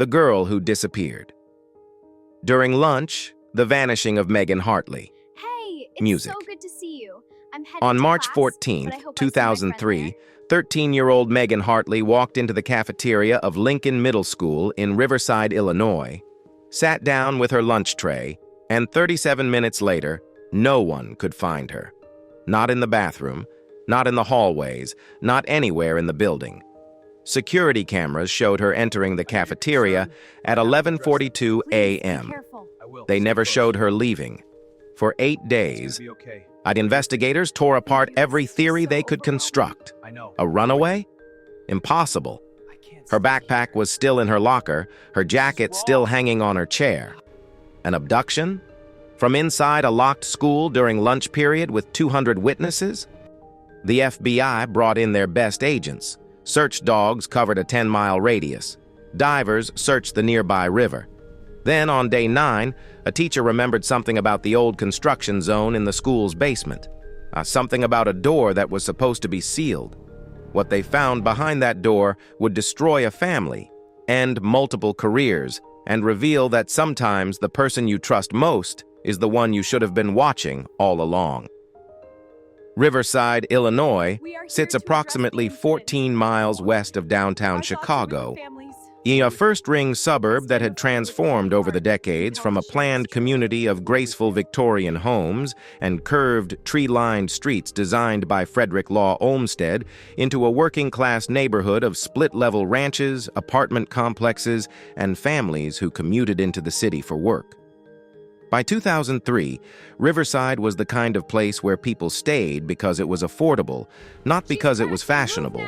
The girl who disappeared. During lunch, the vanishing of Megan Hartley. Hey, it's Music. so good to see you. I'm headed On to March class, 14, but I hope I see my friend 2003, there. 13-year-old Megan Hartley walked into the cafeteria of Lincoln Middle School in Riverside, Illinois, sat down with her lunch tray, and 37 minutes later, no one could find her. Not in the bathroom, not in the hallways, not anywhere in the building. Security cameras showed her entering the cafeteria at 11:42 a.m. Careful. They never showed her leaving. For 8 days, investigators tore apart every theory they could construct. A runaway? Impossible. Her backpack was still in her locker, her jacket still hanging on her chair. An abduction? From inside a locked school during lunch period with 200 witnesses? The FBI brought in their best agents. Search dogs covered a 10-mile radius. Divers searched the nearby river. Then, on day 9, a teacher remembered something about the old construction zone in the school's basement. Something about a door that was supposed to be sealed. What they found behind that door would destroy a family, end multiple careers, and reveal that sometimes the person you trust most is the one you should have been watching all along. Riverside, Illinois, sits approximately 14 miles west of downtown Chicago, a first-ring suburb that had transformed over the decades from a planned community of graceful Victorian homes and curved, tree-lined streets designed by Frederick Law Olmsted into a working-class neighborhood of split-level ranches, apartment complexes, and families who commuted into the city for work. By 2003, Riverside was the kind of place where people stayed because it was affordable, not because it was fashionable.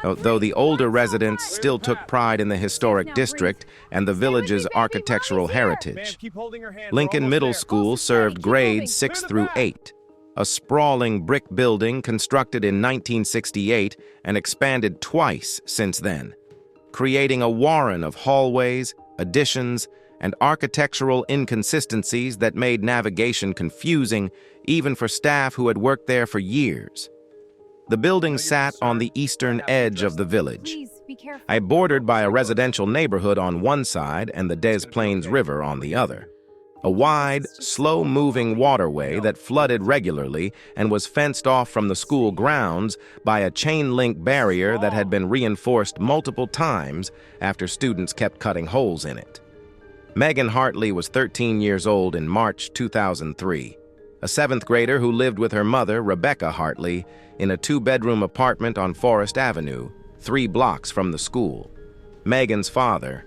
Though the older residents still took pride in the historic district and the village's architectural heritage. Lincoln Middle School served grades 6 through 8, a sprawling brick building constructed in 1968 and expanded twice since then, creating a warren of hallways, additions, and architectural inconsistencies that made navigation confusing even for staff who had worked there for years. The building sat on the eastern edge of the village, bordered by a residential neighborhood on one side and the Des Plaines River on the other. A wide, slow-moving waterway that flooded regularly and was fenced off from the school grounds by a chain-link barrier that had been reinforced multiple times after students kept cutting holes in it. Megan Hartley was 13 years old in March 2003, a seventh grader who lived with her mother, Rebecca Hartley, in a 2-bedroom apartment on Forest Avenue, 3 blocks from the school. Megan's father,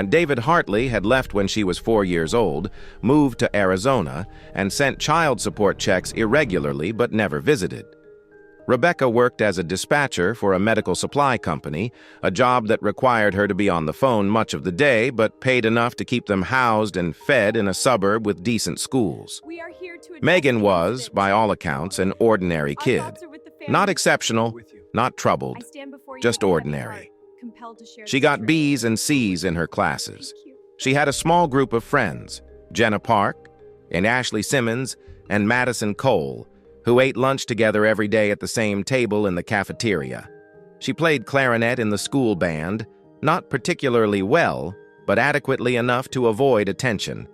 David Hartley, had left when she was 4 years old, moved to Arizona, and sent child support checks irregularly but never visited. Rebecca worked as a dispatcher for a medical supply company, a job that required her to be on the phone much of the day but paid enough to keep them housed and fed in a suburb with decent schools. Megan was, by all accounts, an ordinary kid. Not exceptional, not troubled, just ordinary. She got B's and C's in her classes. She had a small group of friends, Jenna Park, and Ashley Simmons, and Madison Cole, who ate lunch together every day at the same table in the cafeteria. She played clarinet in the school band, not particularly well, but adequately enough to avoid attention.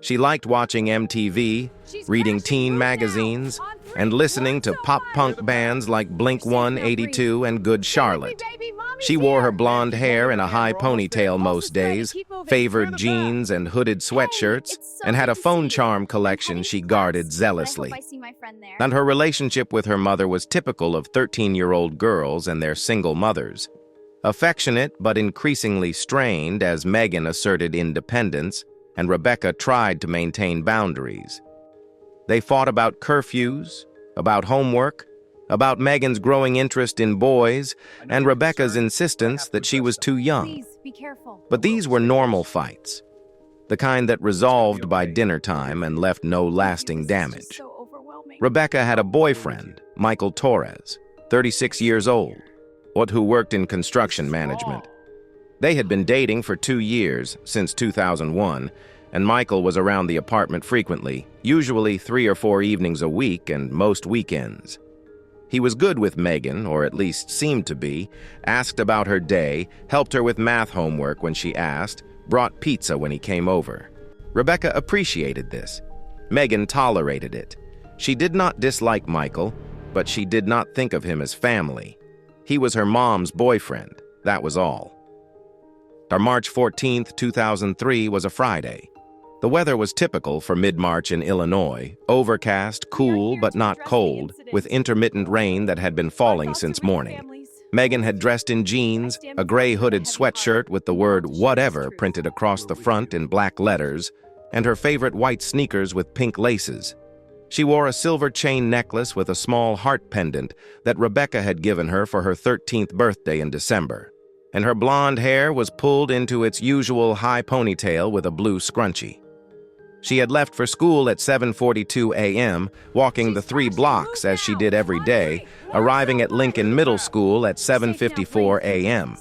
She liked watching MTV, reading teen magazines, and listening to pop-punk bands like Blink-182 and Good Charlotte. She wore her blonde hair in a high ponytail most days, favored jeans and hooded sweatshirts, and had a phone charm collection she guarded zealously. And her relationship with her mother was typical of 13-year-old girls and their single mothers. Affectionate but increasingly strained as Megan asserted independence, and Rebecca tried to maintain boundaries. They fought about curfews, about homework, about Megan's growing interest in boys, and Rebecca's insistence that she was too young. But these were normal fights, the kind that resolved by dinner time and left no lasting damage. Rebecca had a boyfriend, Michael Torres, 36 years old, who worked in construction management. They had been dating for 2 years, since 2001, and Michael was around the apartment frequently, usually 3 or 4 evenings a week and most weekends. He was good with Megan, or at least seemed to be, asked about her day, helped her with math homework when she asked, brought pizza when he came over. Rebecca appreciated this. Megan tolerated it. She did not dislike Michael, but she did not think of him as family. He was her mom's boyfriend, that was all. Our March 14th, 2003 was a Friday. The weather was typical for mid-March in Illinois, overcast, cool but not cold, with intermittent rain that had been falling since morning. Megan had dressed in jeans, a gray hooded sweatshirt with the word whatever printed across the front in black letters, and her favorite white sneakers with pink laces. She wore a silver chain necklace with a small heart pendant that Rebecca had given her for her 13th birthday in December, and her blonde hair was pulled into its usual high ponytail with a blue scrunchie. She had left for school at 7:42 a.m., walking the 3 blocks as she did every day, arriving at Lincoln Middle School at 7:54 a.m.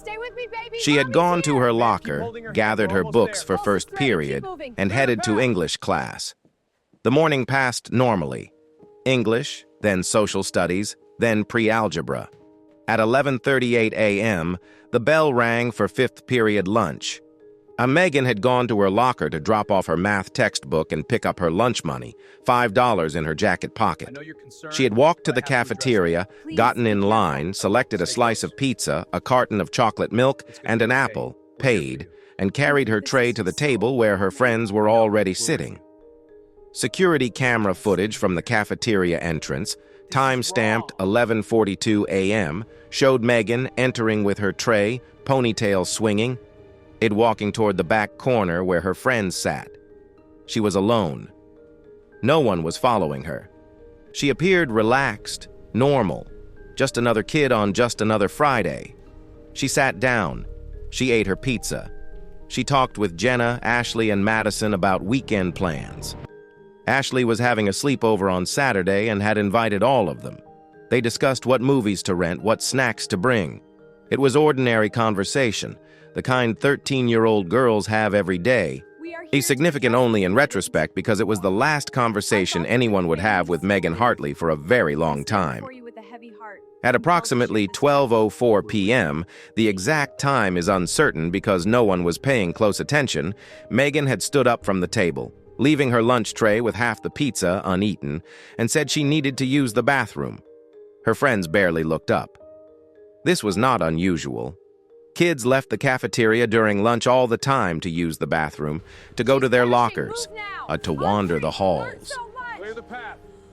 She had gone to her locker, gathered her books for first period, and headed to English class. The morning passed normally. English, then social studies, then pre-algebra. At 11:38 a.m., the bell rang for 5th period lunch. Megan had gone to her locker to drop off her math textbook and pick up her lunch money, $5 in her jacket pocket. She had walked to the cafeteria, gotten in line, selected a slice of pizza, a carton of chocolate milk, and an apple, paid, and carried her tray to the table where her friends were already sitting. Security camera footage from the cafeteria entrance, time-stamped 11:42 a.m., showed Megan entering with her tray, ponytail swinging, walking toward the back corner where her friends sat. She was alone. No one was following her. She appeared relaxed, normal, just another kid on just another Friday. She sat down. She ate her pizza. She talked with Jenna, Ashley, and Madison about weekend plans. Ashley was having a sleepover on Saturday and had invited all of them. They discussed what movies to rent, what snacks to bring. It was ordinary conversation, the kind 13-year-old girls have every day, significant only in retrospect because it was the last conversation anyone would have with Megan Hartley for a very long time. At approximately 12:04 p.m., the exact time is uncertain because no one was paying close attention, Megan had stood up from the table, leaving her lunch tray with half the pizza uneaten, and said she needed to use the bathroom. Her friends barely looked up. This was not unusual. Kids left the cafeteria during lunch all the time to use the bathroom, to go to their lockers, to wander the halls.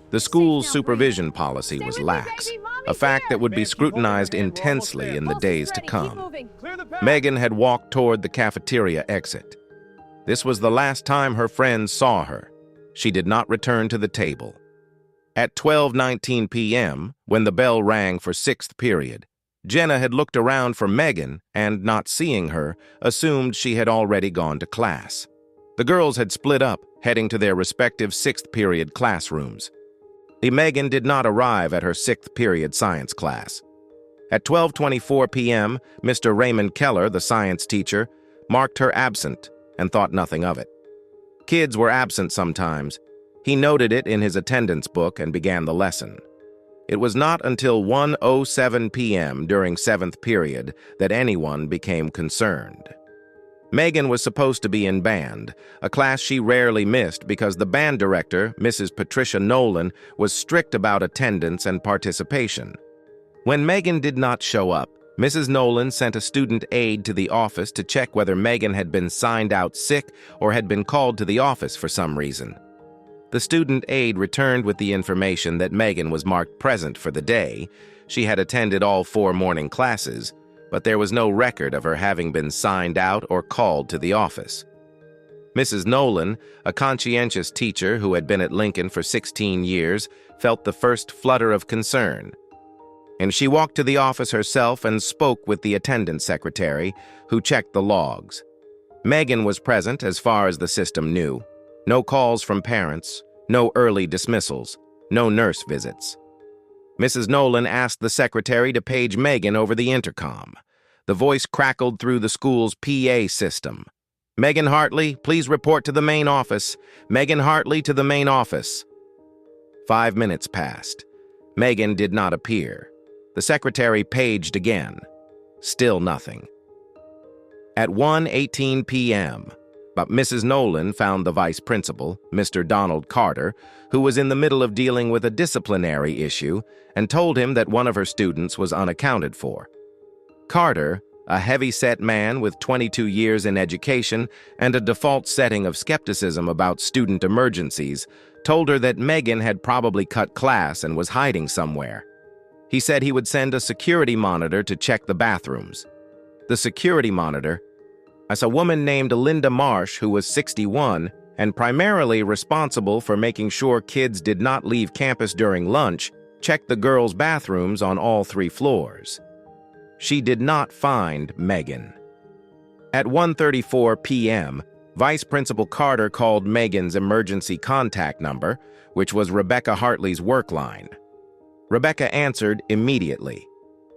The school's supervision policy was lax, a fact that would be scrutinized intensely in the days to come. Megan had walked toward the cafeteria exit. This was the last time her friends saw her. She did not return to the table. At 12:19 p.m., when the bell rang for 6th period, Jenna had looked around for Megan and, not seeing her, assumed she had already gone to class. The girls had split up, heading to their respective 6th period classrooms. Megan did not arrive at her 6th period science class. At 12:24 p.m., Mr. Raymond Keller, the science teacher, marked her absent and thought nothing of it. Kids were absent sometimes. He noted it in his attendance book and began the lesson. It was not until 1:07 p.m. during 7th period that anyone became concerned. Megan was supposed to be in band, a class she rarely missed because the band director, Mrs. Patricia Nolan, was strict about attendance and participation. When Megan did not show up, Mrs. Nolan sent a student aide to the office to check whether Megan had been signed out sick or had been called to the office for some reason. The student aide returned with the information that Megan was marked present for the day. She had attended all 4 morning classes, but there was no record of her having been signed out or called to the office. Mrs. Nolan, a conscientious teacher who had been at Lincoln for 16 years, felt the first flutter of concern. And she walked to the office herself and spoke with the attendance secretary, who checked the logs. Megan was present as far as the system knew. No calls from parents, no early dismissals, no nurse visits. Mrs. Nolan asked the secretary to page Megan over the intercom. The voice crackled through the school's PA system. "Megan Hartley, please report to the main office. Megan Hartley to the main office." 5 minutes passed. Megan did not appear. The secretary paged again. Still nothing. At 1:18 p.m., but Mrs. Nolan found the vice principal, Mr. Donald Carter, who was in the middle of dealing with a disciplinary issue, and told him that one of her students was unaccounted for. Carter, a heavy-set man with 22 years in education and a default setting of skepticism about student emergencies, told her that Megan had probably cut class and was hiding somewhere. He said he would send a security monitor to check the bathrooms. The security monitor, as a woman named Linda Marsh, who was 61 and primarily responsible for making sure kids did not leave campus during lunch, checked the girls' bathrooms on all 3 floors. She did not find Megan. At 1:34 p.m., Vice Principal Carter called Megan's emergency contact number, which was Rebecca Hartley's work line. Rebecca answered immediately.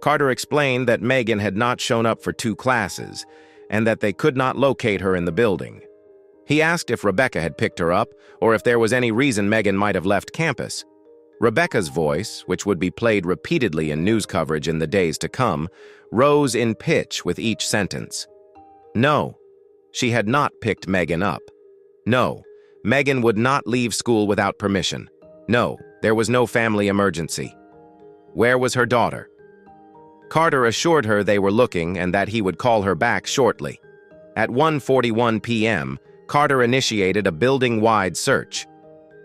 Carter explained that Megan had not shown up for 2 classes and that they could not locate her in the building. He asked if Rebecca had picked her up or if there was any reason Megan might have left campus. Rebecca's voice, which would be played repeatedly in news coverage in the days to come, rose in pitch with each sentence. No, she had not picked Megan up. No, Megan would not leave school without permission. No, there was no family emergency. Where was her daughter? Carter assured her they were looking and that he would call her back shortly. At 1:41 p.m., Carter initiated a building-wide search.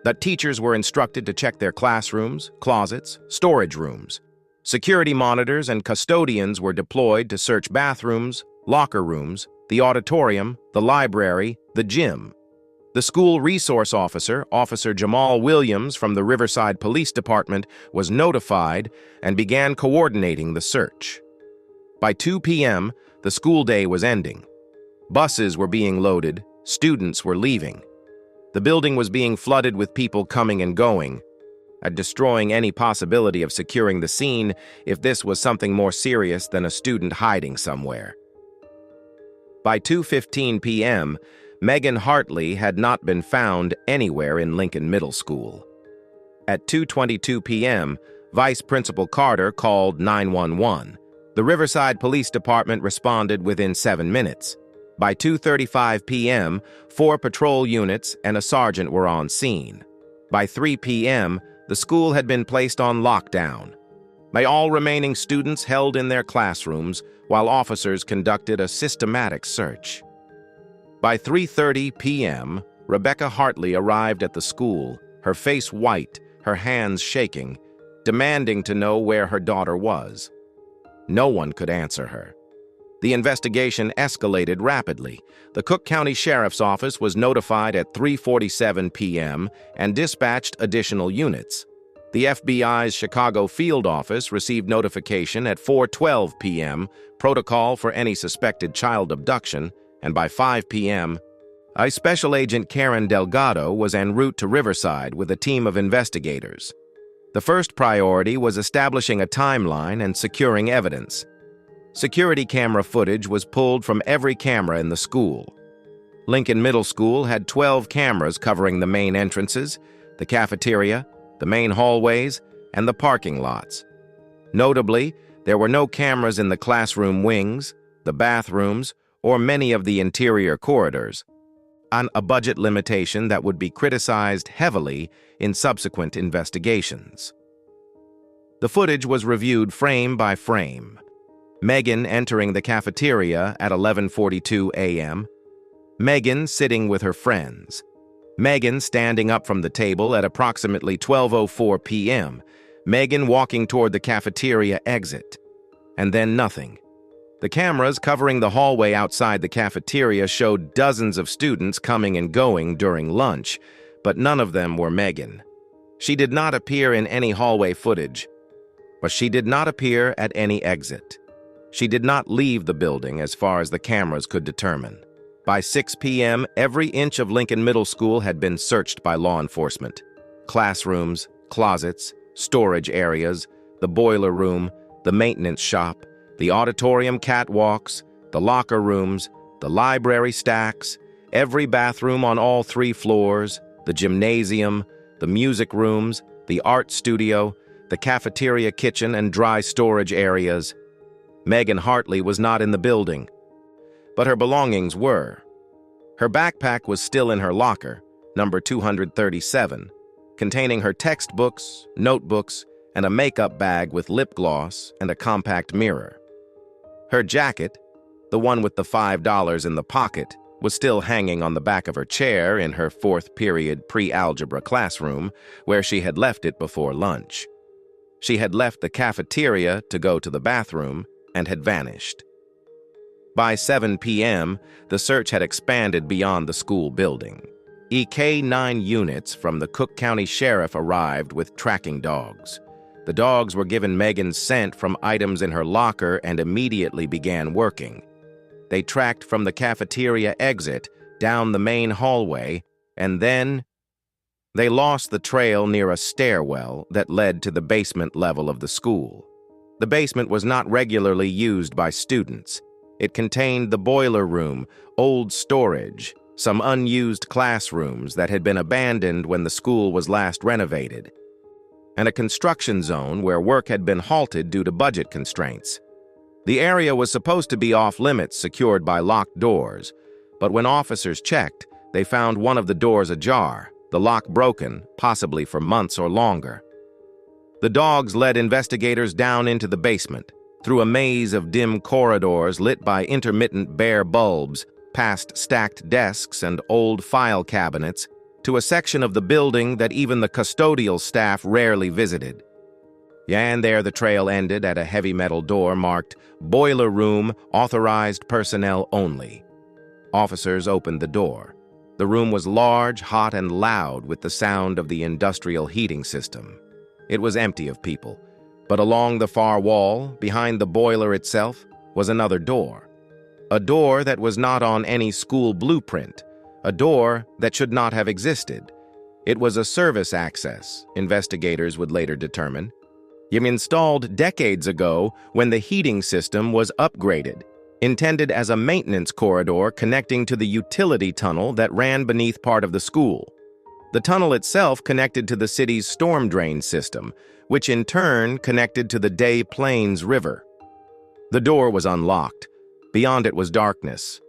The teachers were instructed to check their classrooms, closets, storage rooms. Security monitors and custodians were deployed to search bathrooms, locker rooms, the auditorium, the library, the gym. The school resource officer, Officer Jamal Williams from the Riverside Police Department, was notified and began coordinating the search. By 2 p.m., the school day was ending. Buses were being loaded, students were leaving. The building was being flooded with people coming and going, destroying any possibility of securing the scene if this was something more serious than a student hiding somewhere. By 2:15 p.m., Megan Hartley had not been found anywhere in Lincoln Middle School. At 2:22 p.m., Vice Principal Carter called 911. The Riverside Police Department responded within 7 minutes. By 2:35 p.m., 4 patrol units and a sergeant were on scene. By 3 p.m., the school had been placed on lockdown. By all remaining students held in their classrooms while officers conducted a systematic search. By 3:30 p.m., Rebecca Hartley arrived at the school, her face white, her hands shaking, demanding to know where her daughter was. No one could answer her. The investigation escalated rapidly. The Cook County Sheriff's Office was notified at 3:47 p.m. and dispatched additional units. The FBI's Chicago Field Office received notification at 4:12 p.m., protocol for any suspected child abduction, and by 5 p.m., Special Agent Karen Delgado was en route to Riverside with a team of investigators. The first priority was establishing a timeline and securing evidence. Security camera footage was pulled from every camera in the school. Lincoln Middle School had 12 cameras covering the main entrances, the cafeteria, the main hallways, and the parking lots. Notably, there were no cameras in the classroom wings, the bathrooms, or many of the interior corridors, a budget limitation that would be criticized heavily in subsequent investigations. The footage was reviewed frame by frame. Megan entering the cafeteria at 11:42 a.m., Megan sitting with her friends, Megan standing up from the table at approximately 12:04 p.m., Megan walking toward the cafeteria exit, and then nothing. The cameras covering the hallway outside the cafeteria showed dozens of students coming and going during lunch, but none of them were Megan. She did not appear in any hallway footage, but she did not appear at any exit. She did not leave the building as far as the cameras could determine. By 6 p.m., every inch of Lincoln Middle School had been searched by law enforcement. Classrooms, closets, storage areas, the boiler room, the maintenance shop, the auditorium catwalks, the locker rooms, the library stacks, every bathroom on all 3 floors, the gymnasium, the music rooms, the art studio, the cafeteria, kitchen, and dry storage areas. Megan Hartley was not in the building, but her belongings were. Her backpack was still in her locker, number 237, containing her textbooks, notebooks, and a makeup bag with lip gloss and a compact mirror. Her jacket, the one with the $5 in the pocket, was still hanging on the back of her chair in her fourth-period pre-algebra classroom, where she had left it before lunch. She had left the cafeteria to go to the bathroom and had vanished. By 7 p.m., the search had expanded beyond the school building. K-9 units from the Cook County Sheriff arrived with tracking dogs. The dogs were given Megan's scent from items in her locker and immediately began working. They tracked from the cafeteria exit down the main hallway, and then they lost the trail near a stairwell that led to the basement level of the school. The basement was not regularly used by students. It contained the boiler room, old storage, some unused classrooms that had been abandoned when the school was last renovated, and a construction zone where work had been halted due to budget constraints. The area was supposed to be off-limits, secured by locked doors, but when officers checked, they found one of the doors ajar, the lock broken, possibly for months or longer. The dogs led investigators down into the basement, through a maze of dim corridors lit by intermittent bare bulbs, past stacked desks and old file cabinets, to a section of the building that even the custodial staff rarely visited. And there the trail ended at a heavy metal door marked "Boiler Room, Authorized Personnel Only." Officers opened the door. The room was large, hot, and loud with the sound of the industrial heating system. It was empty of people, but along the far wall, behind the boiler itself, was another door. A door that was not on any school blueprint, a door that should not have existed. It was a service access, investigators would later determine. Installed decades ago when the heating system was upgraded, intended as a maintenance corridor connecting to the utility tunnel that ran beneath part of the school. The tunnel itself connected to the city's storm drain system, which in turn connected to the Des Plaines River. The door was unlocked. Beyond it was darkness.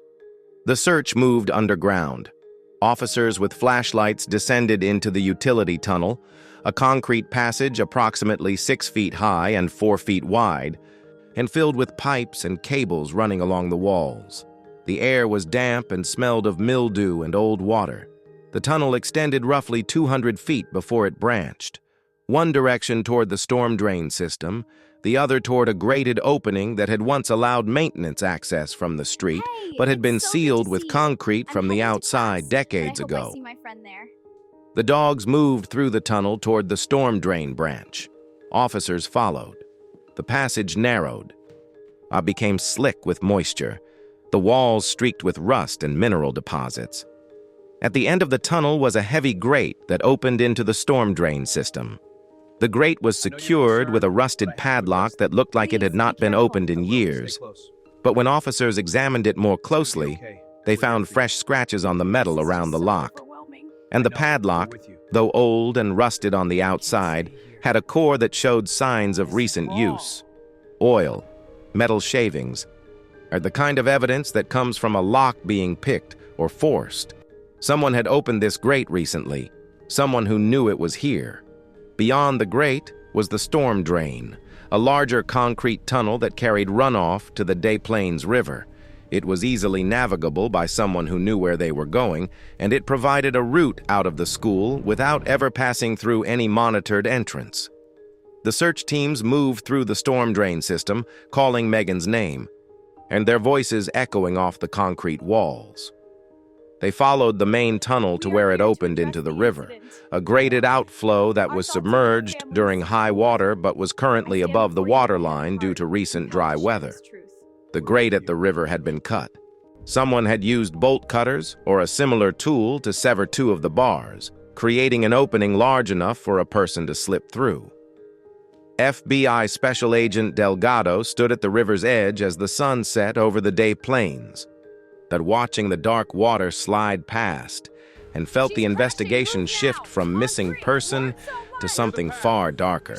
The search moved underground. Officers with flashlights descended into the utility tunnel, a concrete passage approximately 6 feet high and 4 feet wide, and filled with pipes and cables running along the walls. The air was damp and smelled of mildew and old water. The tunnel extended roughly 200 feet before it branched, one direction toward the storm drain system, the other toward a grated opening that had once allowed maintenance access from the street, but had been sealed with concrete from the outside decades ago. I hope I see my friend there. The dogs moved through the tunnel toward the storm drain branch. Officers followed. The passage narrowed. It became slick with moisture, the walls streaked with rust and mineral deposits. At the end of the tunnel was a heavy grate that opened into the storm drain system. The grate was secured with a rusted padlock that looked like it had not been opened in years. But when officers examined it more closely, they found fresh scratches on the metal around the lock. And the padlock, though old and rusted on the outside, had a core that showed signs of recent use. Oil, metal shavings, are the kind of evidence that comes from a lock being picked or forced. Someone had opened this grate recently, someone who knew it was here. Beyond the grate was the storm drain, a larger concrete tunnel that carried runoff to the Des Plaines River. It was easily navigable by someone who knew where they were going, and it provided a route out of the school without ever passing through any monitored entrance. The search teams moved through the storm drain system, calling Megan's name, and their voices echoing off the concrete walls. They followed the main tunnel to where it opened into the river, a graded outflow that was submerged during high water but was currently above the waterline due to recent dry weather. The grate at the river had been cut. Someone had used bolt cutters or a similar tool to sever 2 of the bars, creating an opening large enough for a person to slip through. FBI Special Agent Delgado stood at the river's edge as the sun set over the Des Plaines. But watching the dark water slide past, and felt the investigation shift from missing person to something far darker.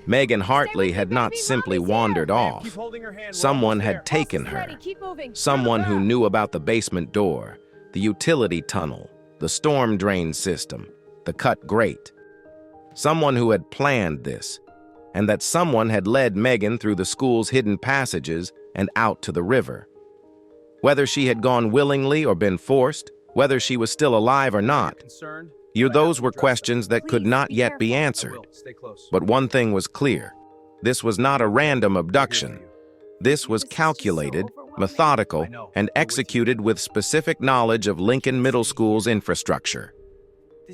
Megan Hartley had not simply wandered off. Someone had taken her. Someone who knew about the basement door, the utility tunnel, the storm drain system, the cut grate. Someone who had planned this, and that someone had led Megan through the school's hidden passages and out to the river. Whether she had gone willingly or been forced, whether she was still alive or not, those were questions that could not yet be answered. But one thing was clear. This was not a random abduction. This was calculated, methodical, and executed with specific knowledge of Lincoln Middle School's infrastructure.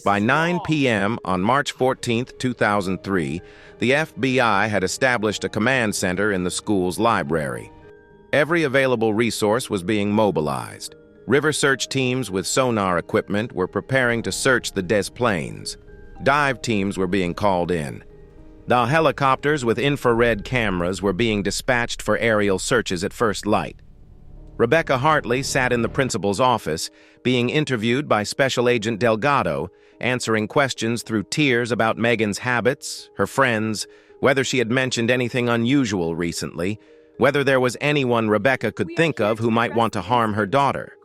By 9 p.m. on March 14, 2003, the FBI had established a command center in the school's library. Every available resource was being mobilized. River search teams with sonar equipment were preparing to search the Des Plaines. Dive teams were being called in. The helicopters with infrared cameras were being dispatched for aerial searches at first light. Rebecca Hartley sat in the principal's office, being interviewed by Special Agent Delgado, answering questions through tears about Megan's habits, her friends, whether she had mentioned anything unusual recently, whether there was anyone Rebecca could think of who might want to harm her daughter.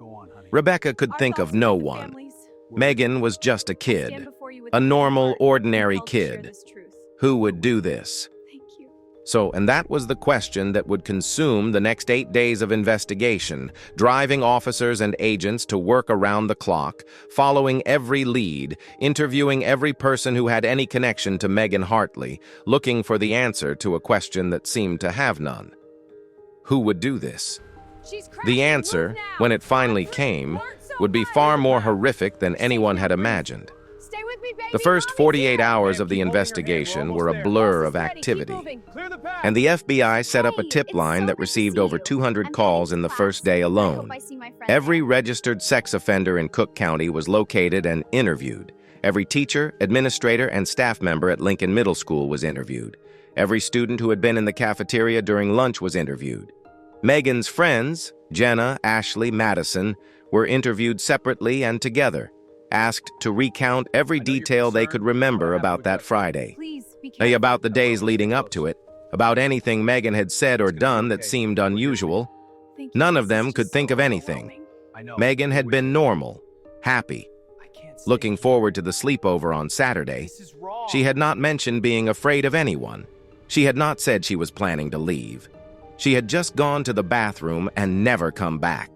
Rebecca could think of no one. Megan was just a kid, a normal, ordinary kid. Who would do this? And that was the question that would consume the next 8 days of investigation, driving officers and agents to work around the clock, following every lead, interviewing every person who had any connection to Megan Hartley, looking for the answer to a question that seemed to have none. Who would do this? The answer, when it finally came, would be far more horrific than anyone had imagined. The first 48 hours of the investigation were a blur of activity, and the FBI set up a tip line that received over 200 calls in the first day alone. Every registered sex offender in Cook County was located and interviewed. Every teacher, administrator, and staff member at Lincoln Middle School was interviewed. Every student who had been in the cafeteria during lunch was interviewed. Megan's friends, Jenna, Ashley, Madison, were interviewed separately and together, asked to recount every detail they could remember about that Friday, about the days leading up to it, about anything Megan had said or done that seemed unusual. None of them could think of anything. Megan had been normal, happy, looking forward to the sleepover on Saturday. She had not mentioned being afraid of anyone. She had not said she was planning to leave. She had just gone to the bathroom and never come back.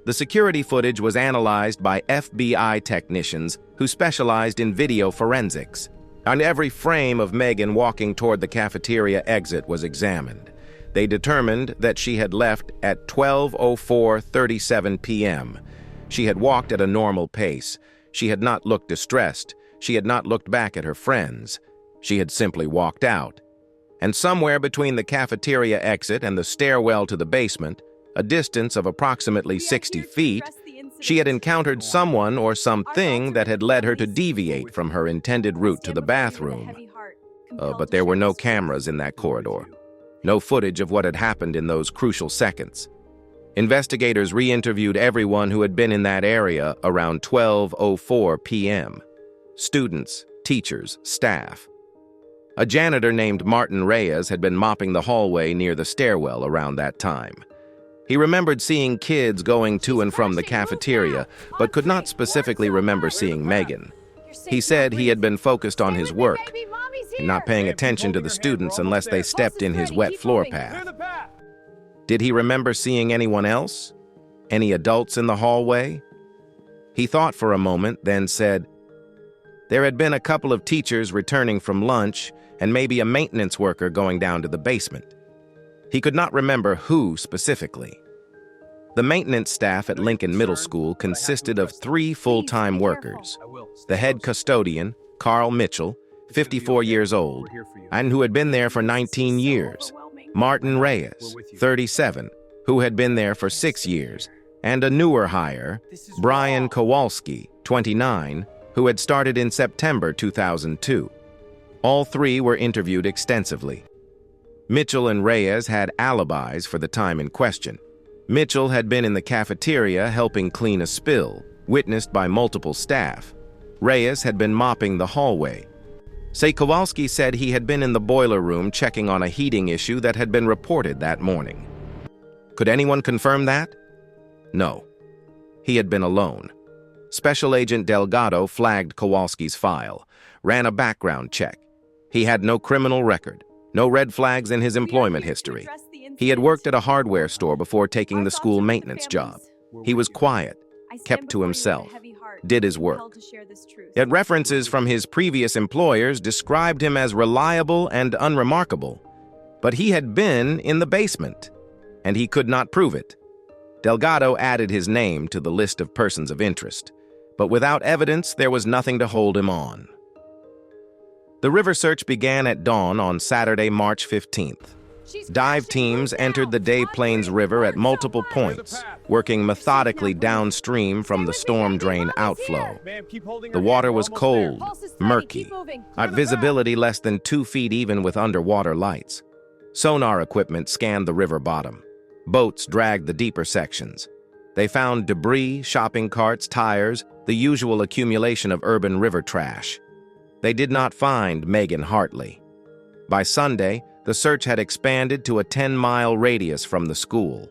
The security footage was analyzed by FBI technicians who specialized in video forensics, and every frame of Megan walking toward the cafeteria exit was examined. They determined that she had left at 12:04:37 p.m. She had walked at a normal pace. She had not looked distressed. She had not looked back at her friends. She had simply walked out. And somewhere between the cafeteria exit and the stairwell to the basement, a distance of approximately 60 feet, she had encountered someone or something that had led her to deviate from her intended route to the bathroom. But there were no cameras in that corridor. No footage of what had happened in those crucial seconds. Investigators re-interviewed everyone who had been in that area around 12:04 p.m. Students, teachers, staff. A janitor named Martin Reyes had been mopping the hallway near the stairwell around that time. He remembered seeing kids going to and from the cafeteria, but could not specifically remember seeing Megan. He said he had been focused on his work, and not paying attention to the students unless they stepped in his wet floor path. Did he remember seeing anyone else? Any adults in the hallway? He thought for a moment, then said, "There had been a couple of teachers returning from lunch, and maybe a maintenance worker going down to the basement." He could not remember who specifically. The maintenance staff at Lincoln Middle School consisted of 3 full-time workers. The head custodian, Carl Mitchell, 54 years old, and who had been there for 19 years. Martin Reyes, 37, who had been there for 6 years, and a newer hire, Brian Kowalski, 29, who had started in September 2002. All 3 were interviewed extensively. Mitchell and Reyes had alibis for the time in question. Mitchell had been in the cafeteria helping clean a spill. witnessed by multiple staff. Reyes had been mopping the hallway. Kowalski said he had been in the boiler room checking on a heating issue that had been reported that morning. Could anyone confirm that? No. He had been alone. Special Agent Delgado flagged Kowalski's file, ran a background check. He had no criminal record, no red flags in his employment history. He had worked at a hardware store before taking the school maintenance job. He was quiet, kept to himself, did his work. Yet references from his previous employers described him as reliable and unremarkable. But he had been in the basement, and he could not prove it. Delgado added his name to the list of persons of interest, but without evidence, there was nothing to hold him on. The river search began at dawn on Saturday, March 15th. Dive teams entered the Des Plaines River at multiple points, working methodically downstream from the storm drain outflow. The water was cold, murky, at visibility less than 2 feet even with underwater lights. Sonar equipment scanned the river bottom. Boats dragged the deeper sections. They found debris, shopping carts, tires, the usual accumulation of urban river trash. They did not find Megan Hartley. By Sunday, the search had expanded to a 10-mile radius from the school.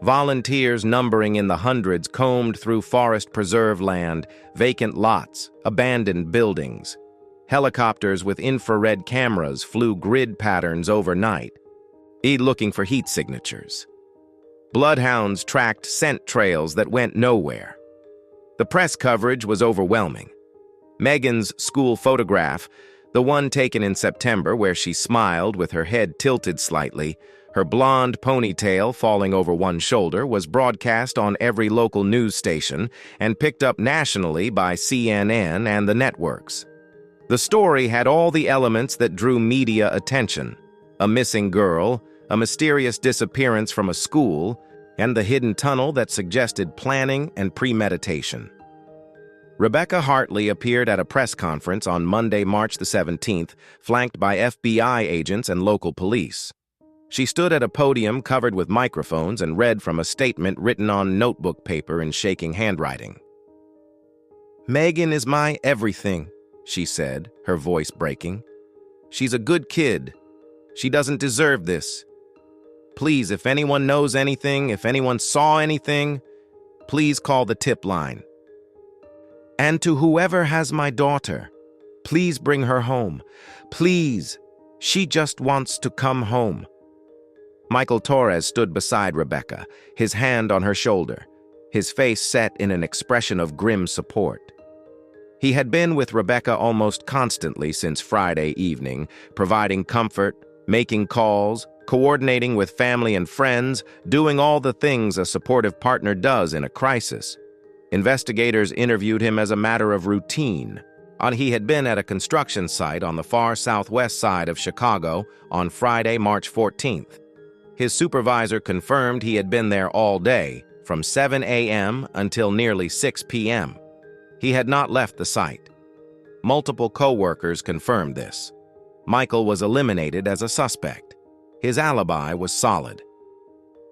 Volunteers numbering in the hundreds combed through forest preserve land, vacant lots, abandoned buildings. Helicopters with infrared cameras flew grid patterns overnight, looking for heat signatures. Bloodhounds tracked scent trails that went nowhere. The press coverage was overwhelming. Megan's school photograph, the one taken in September where she smiled with her head tilted slightly, her blonde ponytail falling over one shoulder, was broadcast on every local news station and picked up nationally by CNN and the networks. The story had all the elements that drew media attention: a missing girl, a mysterious disappearance from a school, and the hidden tunnel that suggested planning and premeditation. Rebecca Hartley appeared at a press conference on Monday, March the 17th, flanked by FBI agents and local police. She stood at a podium covered with microphones and read from a statement written on notebook paper in shaking handwriting. "Megan is my everything," she said, her voice breaking. "She's a good kid. She doesn't deserve this. Please, if anyone knows anything, if anyone saw anything, please call the tip line. And to whoever has my daughter, please bring her home. Please, she just wants to come home." Michael Torres stood beside Rebecca, his hand on her shoulder, his face set in an expression of grim support. He had been with Rebecca almost constantly since Friday evening, providing comfort, making calls, coordinating with family and friends, doing all the things a supportive partner does in a crisis. Investigators interviewed him as a matter of routine. He had been at a construction site on the far southwest side of Chicago on Friday, March 14th. His supervisor confirmed he had been there all day, from 7 a.m. until nearly 6 p.m. He had not left the site. Multiple co-workers confirmed this. Michael was eliminated as a suspect. His alibi was solid.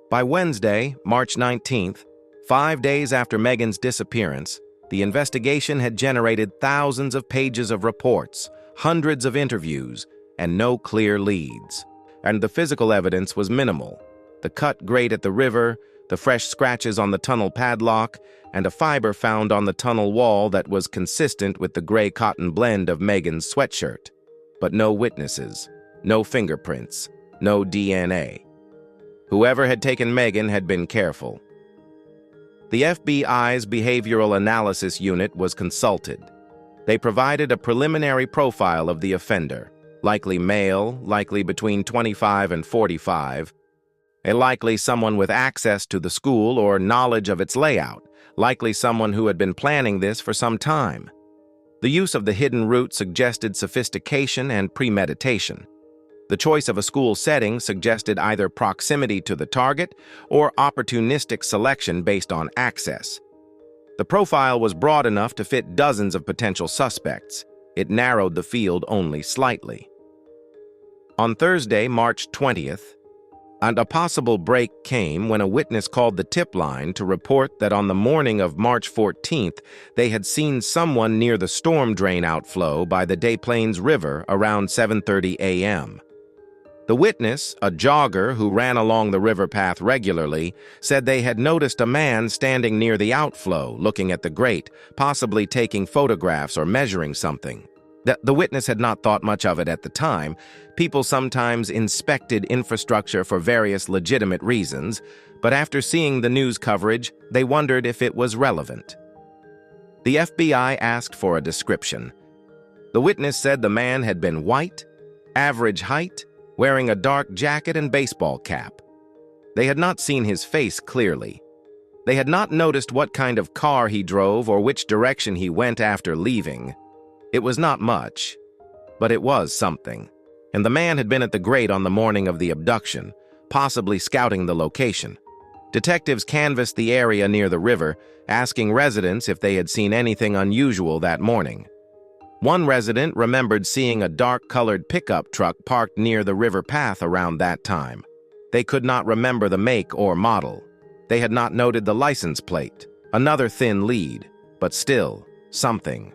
By Wednesday, March 19th, 5 days after Megan's disappearance, the investigation had generated thousands of pages of reports, hundreds of interviews, and no clear leads. And the physical evidence was minimal: the cut grate at the river, the fresh scratches on the tunnel padlock, and a fiber found on the tunnel wall that was consistent with the gray cotton blend of Megan's sweatshirt. But no witnesses, no fingerprints, no DNA. Whoever had taken Megan had been careful. The FBI's Behavioral Analysis Unit was consulted. They provided a preliminary profile of the offender: likely male, likely between 25 and 45, likely someone with access to the school or knowledge of its layout, likely someone who had been planning this for some time. The use of the hidden route suggested sophistication and premeditation. The choice of a school setting suggested either proximity to the target or opportunistic selection based on access. The profile was broad enough to fit dozens of potential suspects. It narrowed the field only slightly. On Thursday, March 20th, And a possible break came when a witness called the tip line to report that on the morning of March 14th, they had seen someone near the storm drain outflow by the Des Plaines River around 7:30 a.m. The witness, a jogger who ran along the river path regularly, said they had noticed a man standing near the outflow, looking at the grate, possibly taking photographs or measuring something. The witness had not thought much of it at the time. People sometimes inspected infrastructure for various legitimate reasons, but after seeing the news coverage, they wondered if it was relevant. The FBI asked for a description. The witness said the man had been white, average height, wearing a dark jacket and baseball cap. They had not seen his face clearly. They had not noticed what kind of car he drove or which direction he went after leaving. It was not much, but it was something. And the man had been at the grate on the morning of the abduction, possibly scouting the location. Detectives canvassed the area near the river, asking residents if they had seen anything unusual that morning. One resident remembered seeing a dark-colored pickup truck parked near the river path around that time. They could not remember the make or model. They had not noted the license plate, another thin lead, but still, something.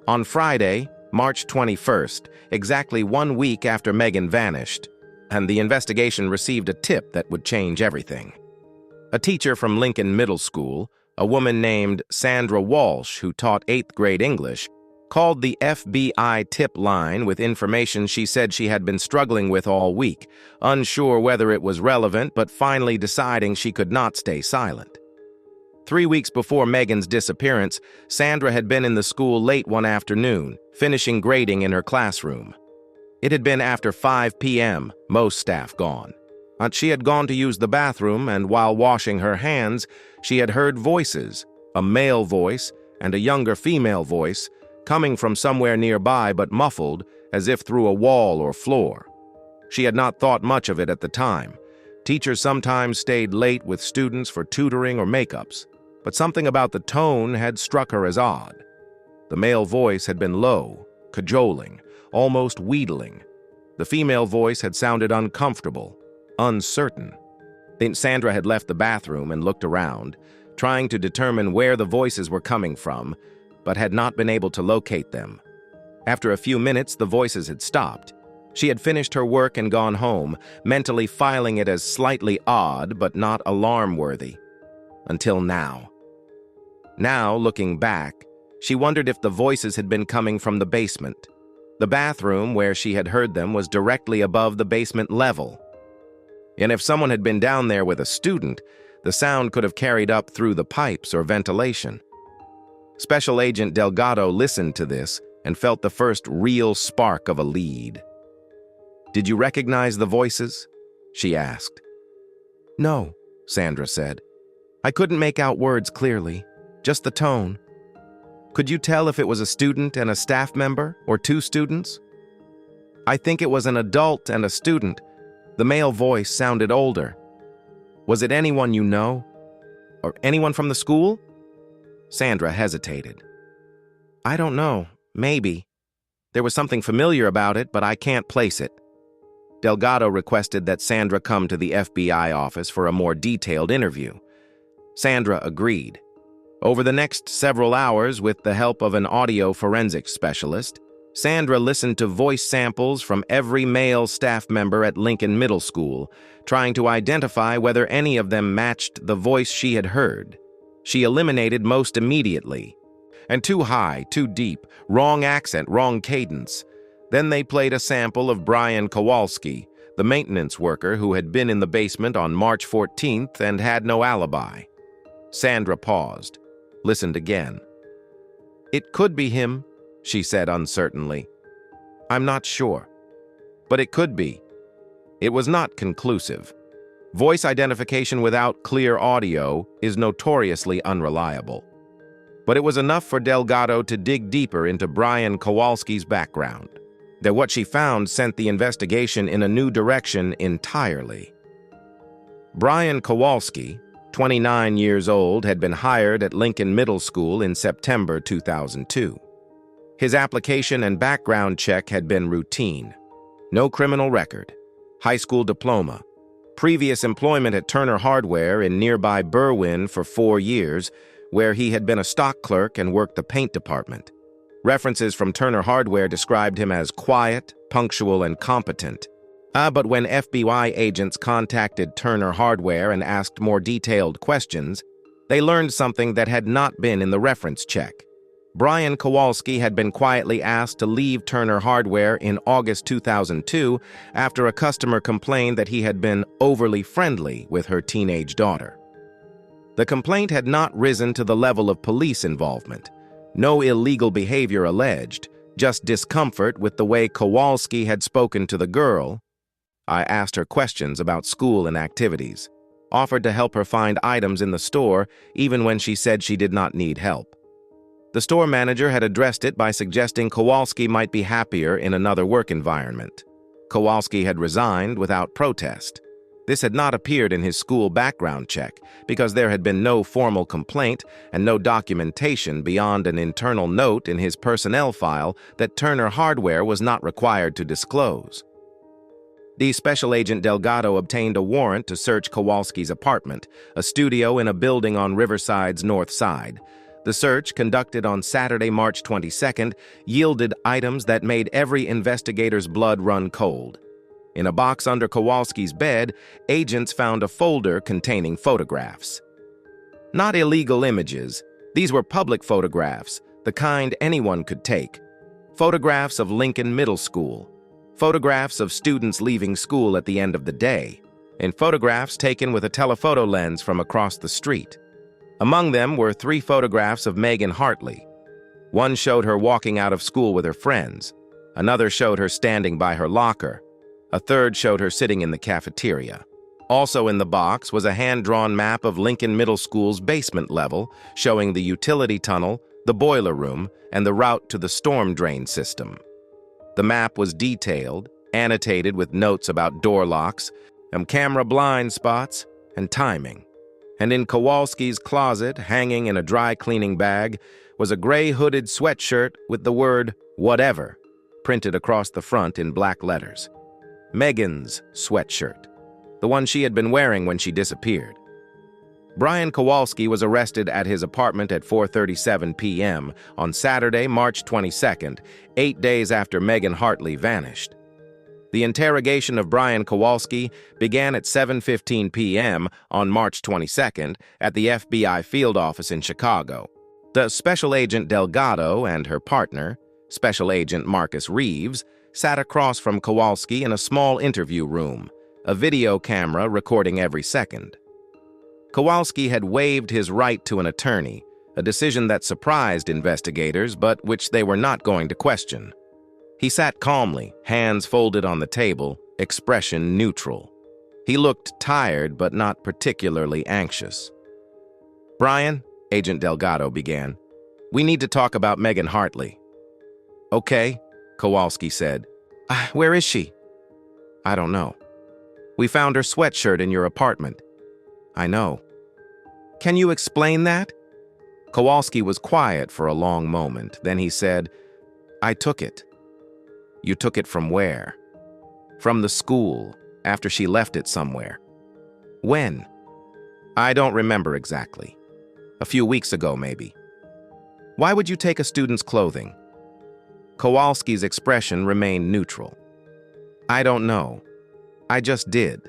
On Friday, March 21st, exactly 1 week after Megan vanished, and the investigation received a tip that would change everything. A teacher from Lincoln Middle School, a woman named Sandra Walsh who taught 8th grade English, called the FBI tip line with information she said she had been struggling with all week, unsure whether it was relevant but finally deciding she could not stay silent. 3 weeks before Megan's disappearance, Sandra had been in the school late one afternoon, finishing grading in her classroom. It had been after 5 p.m., most staff gone. She had gone to use the bathroom, and while washing her hands, she had heard voices, a male voice and a younger female voice, coming from somewhere nearby but muffled, as if through a wall or floor. She had not thought much of it at the time. Teachers sometimes stayed late with students for tutoring or makeups, but something about the tone had struck her as odd. The male voice had been low, cajoling, almost wheedling. The female voice had sounded uncomfortable, uncertain. Then Sandra had left the bathroom and looked around, trying to determine where the voices were coming from, but had not been able to locate them. After a few minutes, the voices had stopped. She had finished her work and gone home, mentally filing it as slightly odd but not alarm-worthy. Until now. Now, looking back, she wondered if the voices had been coming from the basement. The bathroom where she had heard them was directly above the basement level. And if someone had been down there with a student, the sound could have carried up through the pipes or ventilation. Special Agent Delgado listened to this and felt the first real spark of a lead. "Did you recognize the voices?" she asked. "No," Sandra said. "I couldn't make out words clearly, just the tone." "Could you tell if it was a student and a staff member, or two students?" "I think it was an adult and a student. The male voice sounded older." "Was it anyone you know? Or anyone from the school?" Sandra hesitated. "I don't know. Maybe. There was something familiar about it, but I can't place it." Delgado requested that Sandra come to the FBI office for a more detailed interview. Sandra agreed. Over the next several hours, with the help of an audio forensics specialist, Sandra listened to voice samples from every male staff member at Lincoln Middle School, trying to identify whether any of them matched the voice she had heard. She eliminated most immediately. And too high, too deep, wrong accent, wrong cadence. Then they played a sample of Brian Kowalski, the maintenance worker who had been in the basement on March 14th and had no alibi. Sandra paused, listened again. "It could be him," she said uncertainly. "I'm not sure. But it could be." It was not conclusive. Voice identification without clear audio is notoriously unreliable. But it was enough for Delgado to dig deeper into Brian Kowalski's background. That what she found sent the investigation in a new direction entirely. Brian Kowalski, 29 years old, had been hired at Lincoln Middle School in September 2002. His application and background check had been routine. No criminal record, high school diploma, previous employment at Turner Hardware in nearby Berwyn for 4 years, where he had been a stock clerk and worked the paint department. References from Turner Hardware described him as quiet, punctual, and competent. But when FBI agents contacted Turner Hardware and asked more detailed questions, they learned something that had not been in the reference check. Brian Kowalski had been quietly asked to leave Turner Hardware in August 2002 after a customer complained that he had been overly friendly with her teenage daughter. The complaint had not risen to the level of police involvement. No illegal behavior alleged, just discomfort with the way Kowalski had spoken to the girl. I asked her questions about school and activities, offered to help her find items in the store even when she said she did not need help. The store manager had addressed it by suggesting Kowalski might be happier in another work environment. Kowalski had resigned without protest. This had not appeared in his school background check because there had been no formal complaint and no documentation beyond an internal note in his personnel file that Turner Hardware was not required to disclose. The Special Agent Delgado obtained a warrant to search Kowalski's apartment, a studio in a building on Riverside's north side. The search, conducted on Saturday, March 22nd, yielded items that made every investigator's blood run cold. In a box under Kowalski's bed, agents found a folder containing photographs. Not illegal images, these were public photographs, the kind anyone could take. Photographs of Lincoln Middle School, photographs of students leaving school at the end of the day, and photographs taken with a telephoto lens from across the street. Among them were 3 photographs of Megan Hartley. One showed her walking out of school with her friends. Another showed her standing by her locker. A third showed her sitting in the cafeteria. Also in the box was a hand-drawn map of Lincoln Middle School's basement level, showing the utility tunnel, the boiler room, and the route to the storm drain system. The map was detailed, annotated with notes about door locks, camera blind spots, and timing. And in Kowalski's closet, hanging in a dry cleaning bag, was a gray hooded sweatshirt with the word "whatever" printed across the front in black letters. Megan's sweatshirt, the one she had been wearing when she disappeared. Brian Kowalski was arrested at his apartment at 4:37 p.m. on Saturday, March 22nd, 8 days after Megan Hartley vanished. The interrogation of Brian Kowalski began at 7:15 p.m. on March 22nd at the FBI field office in Chicago. The Special Agent Delgado and her partner, Special Agent Marcus Reeves, sat across from Kowalski in a small interview room, a video camera recording every second. Kowalski had waived his right to an attorney, a decision that surprised investigators but which they were not going to question. He sat calmly, hands folded on the table, expression neutral. He looked tired but not particularly anxious. "Brian," Agent Delgado began, "we need to talk about Megan Hartley." "Okay," Kowalski said. "Where is she?" "I don't know." "We found her sweatshirt in your apartment." "I know." "Can you explain that?" Kowalski was quiet for a long moment. Then he said, "I took it." "You took it from where?" "From the school, after she left it somewhere." "When?" "I don't remember exactly. A few weeks ago, maybe." "Why would you take a student's clothing?" Kowalski's expression remained neutral. "I don't know. I just did."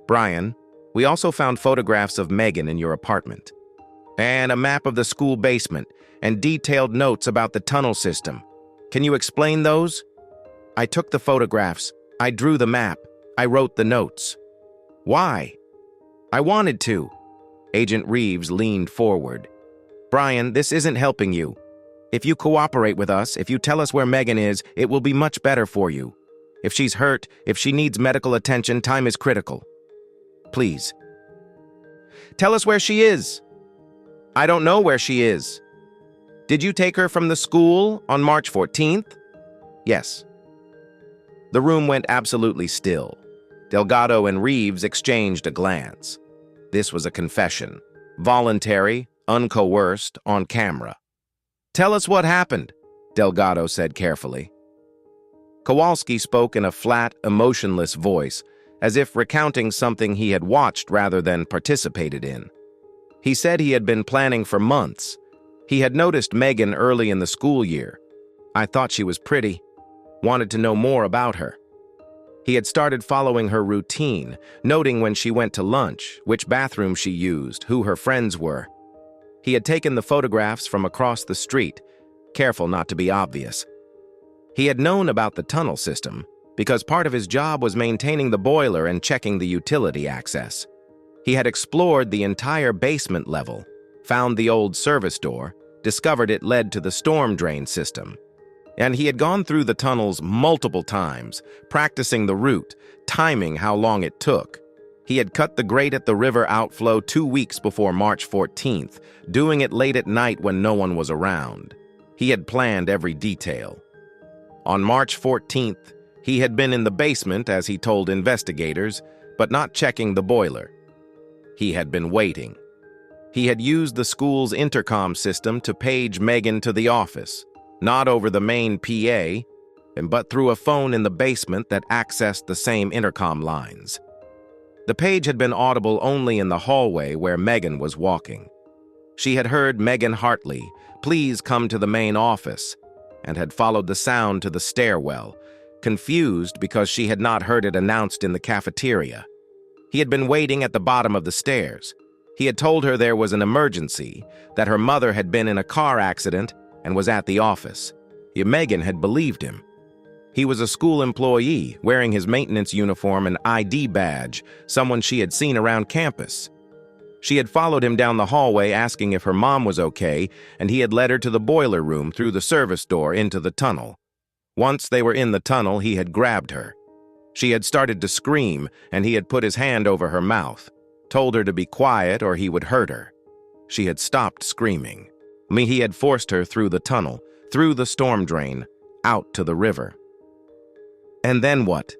"Brian, we also found photographs of Megan in your apartment, and a map of the school basement, and detailed notes about the tunnel system. Can you explain those?" "I took the photographs. I drew the map. I wrote the notes." "Why?" "I wanted to." Agent Reeves leaned forward. "Brian, this isn't helping you. If you cooperate with us, if you tell us where Megan is, it will be much better for you. If she's hurt, if she needs medical attention, time is critical. Please. Tell us where she is." "I don't know where she is." "Did you take her from the school on March 14th? "Yes." The room went absolutely still. Delgado and Reeves exchanged a glance. This was a confession. Voluntary, uncoerced, on camera. "Tell us what happened," Delgado said carefully. Kowalski spoke in a flat, emotionless voice, as if recounting something he had watched rather than participated in. He said he had been planning for months. He had noticed Megan early in the school year. I thought she was pretty, wanted to know more about her. He had started following her routine, noting when she went to lunch, which bathroom she used, who her friends were. He had taken the photographs from across the street, careful not to be obvious. He had known about the tunnel system because part of his job was maintaining the boiler and checking the utility access. He had explored the entire basement level, found the old service door, discovered it led to the storm drain system. And he had gone through the tunnels multiple times, practicing the route, timing how long it took. He had cut the grate at the river outflow 2 weeks before March 14th, doing it late at night when no one was around. He had planned every detail. On March 14th, he had been in the basement, as he told investigators, but not checking the boiler. He had been waiting. He had used the school's intercom system to page Megan to the office, not over the main PA, but through a phone in the basement that accessed the same intercom lines. The page had been audible only in the hallway where Megan was walking. She had heard Megan Hartley, "Please come to the main office," and had followed the sound to the stairwell, confused because she had not heard it announced in the cafeteria. He had been waiting at the bottom of the stairs. He had told her there was an emergency, that her mother had been in a car accident and was at the office. Megan had believed him. He was a school employee, wearing his maintenance uniform and ID badge, someone she had seen around campus. She had followed him down the hallway asking if her mom was okay, and he had led her to the boiler room through the service door into the tunnel. Once they were in the tunnel, he had grabbed her. She had started to scream, and he had put his hand over her mouth, told her to be quiet or he would hurt her. She had stopped screaming. He had forced her through the tunnel, through the storm drain, out to the river. "And then what?"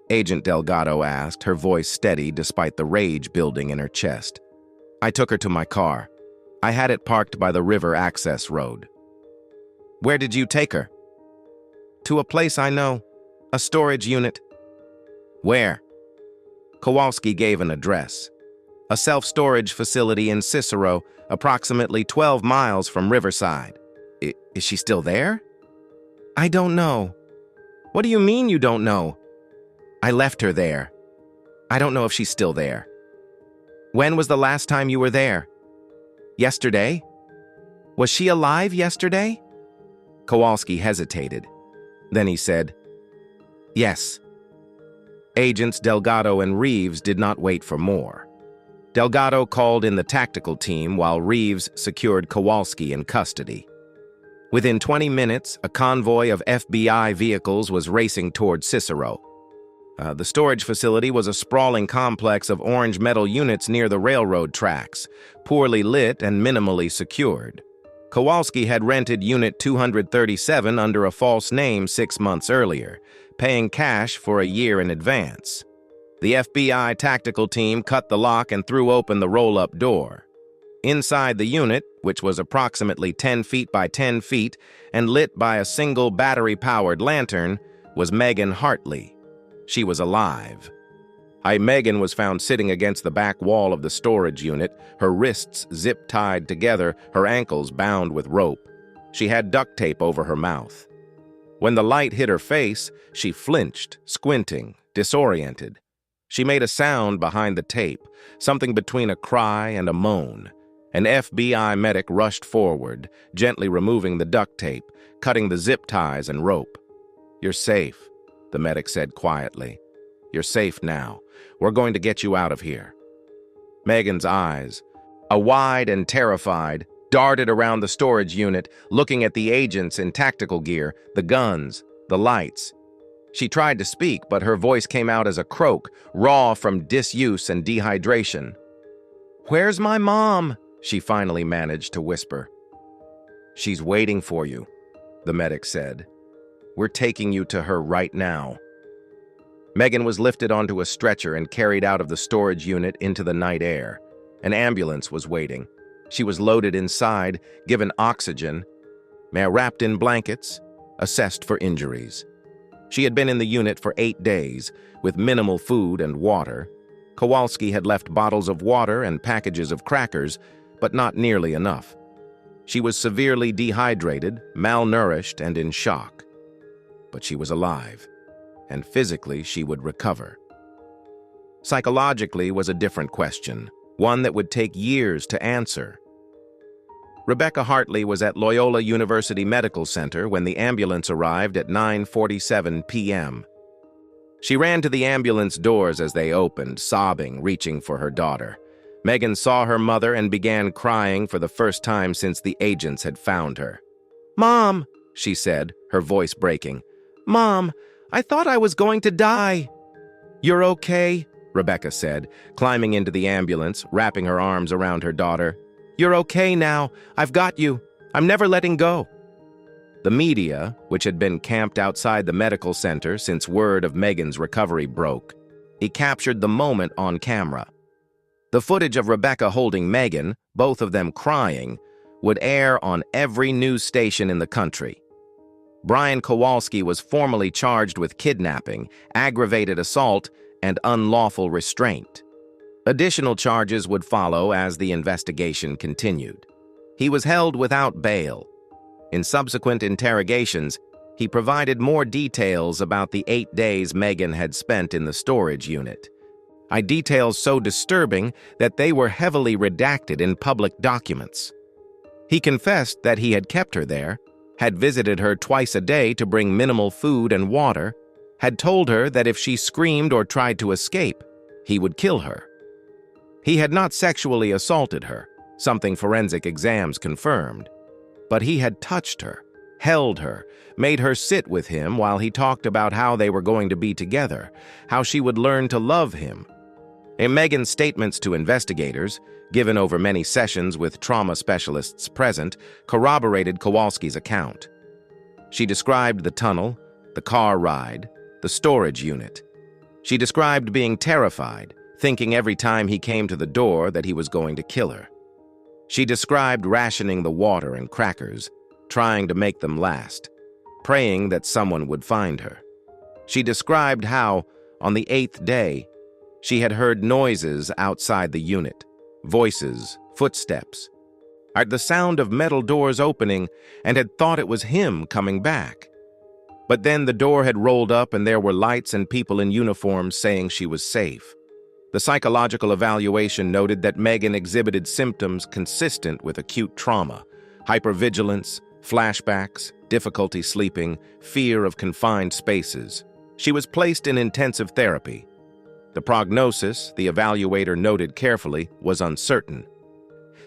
Agent Delgado asked, her voice steady despite the rage building in her chest. "I took her to my car. I had it parked by the river access road." "Where did you take her?" "To a place I know. A storage unit." "Where?" Kowalski gave an address. "A self-storage facility in Cicero, approximately 12 miles from Riverside." Is she still there?" "I don't know." "What do you mean you don't know?" "I left her there. I don't know if she's still there." "When was the last time you were there?" "Yesterday." "Was she alive yesterday?" Kowalski hesitated. Then he said, "Yes." Agents Delgado and Reeves did not wait for more. Delgado called in the tactical team while Reeves secured Kowalski in custody. Within 20 minutes, a convoy of FBI vehicles was racing toward Cicero. The storage facility was a sprawling complex of orange metal units near the railroad tracks, poorly lit and minimally secured. Kowalski had rented Unit 237 under a false name 6 months earlier, paying cash for a year in advance. The FBI tactical team cut the lock and threw open the roll-up door. Inside the unit, which was approximately 10 feet by 10 feet and lit by a single battery-powered lantern, was Megan Hartley. She was alive. Megan was found sitting against the back wall of the storage unit, her wrists zip-tied together, her ankles bound with rope. She had duct tape over her mouth. When the light hit her face, she flinched, squinting, disoriented. She made a sound behind the tape, something between a cry and a moan. An FBI medic rushed forward, gently removing the duct tape, cutting the zip ties and rope. "You're safe," the medic said quietly. "You're safe now. We're going to get you out of here." Megan's eyes, wide and terrified, darted around the storage unit, looking at the agents in tactical gear, the guns, the lights. She tried to speak, but her voice came out as a croak, raw from disuse and dehydration. "Where's my mom?" she finally managed to whisper. "She's waiting for you," the medic said. "We're taking you to her right now." Megan was lifted onto a stretcher and carried out of the storage unit into the night air. An ambulance was waiting. She was loaded inside, given oxygen, wrapped in blankets, assessed for injuries. She had been in the unit for 8 days, with minimal food and water. Kowalski had left bottles of water and packages of crackers, but not nearly enough. She was severely dehydrated, malnourished, and in shock. But she was alive, and physically she would recover. Psychologically was a different question, one that would take years to answer. Rebecca Hartley was at Loyola University Medical Center when the ambulance arrived at 9:47 p.m. She ran to the ambulance doors as they opened, sobbing, reaching for her daughter. Megan saw her mother and began crying for the first time since the agents had found her. "Mom," she said, her voice breaking. "Mom, I thought I was going to die." "You're okay," Rebecca said, climbing into the ambulance, wrapping her arms around her daughter. "You're okay now. I've got you. I'm never letting go." The media, which had been camped outside the medical center since word of Megan's recovery broke, captured the moment on camera. The footage of Rebecca holding Megan, both of them crying, would air on every news station in the country. Brian Kowalski was formally charged with kidnapping, aggravated assault, and unlawful restraint. Additional charges would follow as the investigation continued. He was held without bail. In subsequent interrogations, he provided more details about the 8 days Megan had spent in the storage unit. Details so disturbing that they were heavily redacted in public documents. He confessed that he had kept her there, had visited her twice a day to bring minimal food and water, had told her that if she screamed or tried to escape, he would kill her. He had not sexually assaulted her, something forensic exams confirmed, but he had touched her, held her, made her sit with him while he talked about how they were going to be together, how she would learn to love him. In Megan's statements to investigators, given over many sessions with trauma specialists present, corroborated Kowalski's account. She described the tunnel, the car ride, the storage unit. She described being terrified, thinking every time he came to the door that he was going to kill her. She described rationing the water and crackers, trying to make them last, praying that someone would find her. She described how, on the 8th day, she had heard noises outside the unit, voices, footsteps, the sound of metal doors opening, and had thought it was him coming back. But then the door had rolled up and there were lights and people in uniforms saying she was safe. The psychological evaluation noted that Megan exhibited symptoms consistent with acute trauma, hypervigilance, flashbacks, difficulty sleeping, fear of confined spaces. She was placed in intensive therapy. The prognosis, the evaluator noted carefully, was uncertain.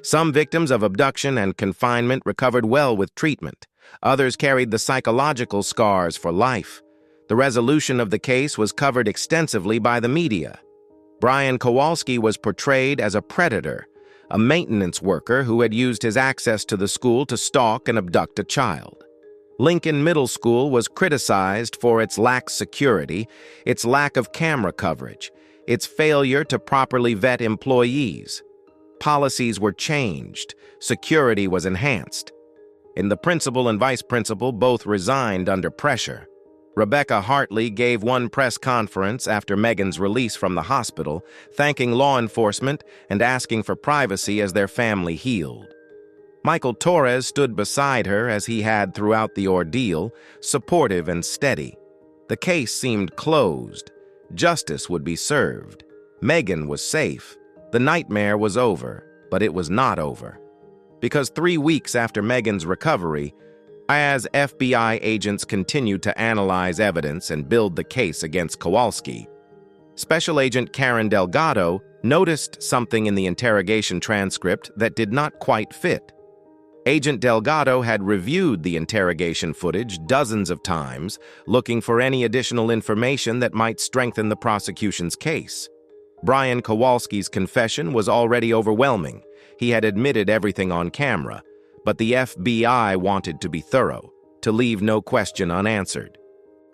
Some victims of abduction and confinement recovered well with treatment. Others carried the psychological scars for life. The resolution of the case was covered extensively by the media. Brian Kowalski was portrayed as a predator, a maintenance worker who had used his access to the school to stalk and abduct a child. Lincoln Middle School was criticized for its lax security, its lack of camera coverage, its failure to properly vet employees. Policies were changed, security was enhanced. And the principal and vice principal both resigned under pressure. Rebecca Hartley gave one press conference after Megan's release from the hospital, thanking law enforcement and asking for privacy as their family healed. Michael Torres stood beside her as he had throughout the ordeal, supportive and steady. The case seemed closed. Justice would be served. Megan was safe. The nightmare was over, but it was not over. Because 3 weeks after Megan's recovery, as FBI agents continued to analyze evidence and build the case against Kowalski, Special Agent Karen Delgado noticed something in the interrogation transcript that did not quite fit. Agent Delgado had reviewed the interrogation footage dozens of times, looking for any additional information that might strengthen the prosecution's case. Brian Kowalski's confession was already overwhelming. He had admitted everything on camera, but the FBI wanted to be thorough, to leave no question unanswered.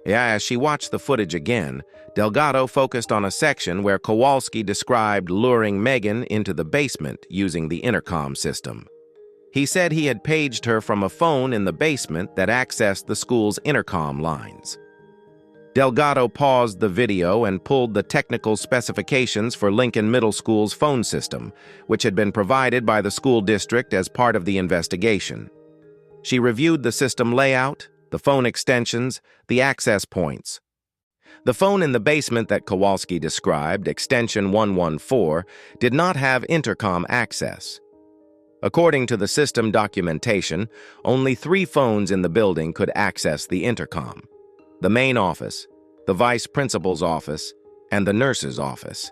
As she watched the footage again, Delgado focused on a section where Kowalski described luring Megan into the basement using the intercom system. He said he had paged her from a phone in the basement that accessed the school's intercom lines. Delgado paused the video and pulled the technical specifications for Lincoln Middle School's phone system, which had been provided by the school district as part of the investigation. She reviewed the system layout, the phone extensions, the access points. The phone in the basement that Kowalski described, extension 114, did not have intercom access. According to the system documentation, only 3 phones in the building could access the intercom: the main office, the vice principal's office, and the nurse's office.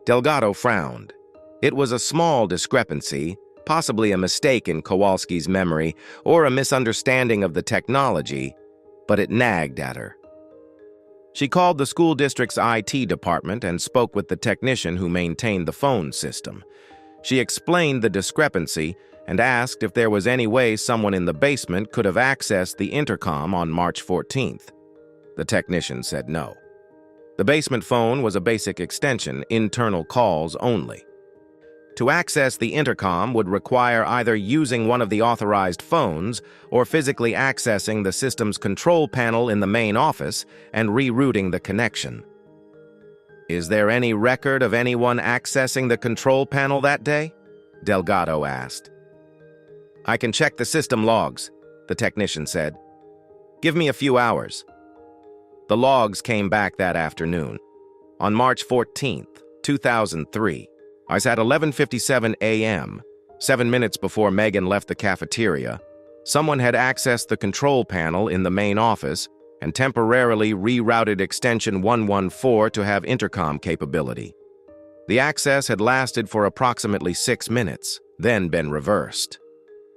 Delgado frowned. It was a small discrepancy, possibly a mistake in Kowalski's memory or a misunderstanding of the technology, but it nagged at her. She called the school district's IT department and spoke with the technician who maintained the phone system. She explained the discrepancy and asked if there was any way someone in the basement could have accessed the intercom on March 14th. The technician said no. The basement phone was a basic extension, internal calls only. To access the intercom would require either using one of the authorized phones or physically accessing the system's control panel in the main office and rerouting the connection. "Is there any record of anyone accessing the control panel that day?" Delgado asked. "I can check the system logs," the technician said. "Give me a few hours." The logs came back that afternoon. On March 14th, 2003, at 11:57 a.m., 7 minutes before Megan left the cafeteria, someone had accessed the control panel in the main office and temporarily rerouted extension 114 to have intercom capability. The access had lasted for approximately 6 minutes, then been reversed.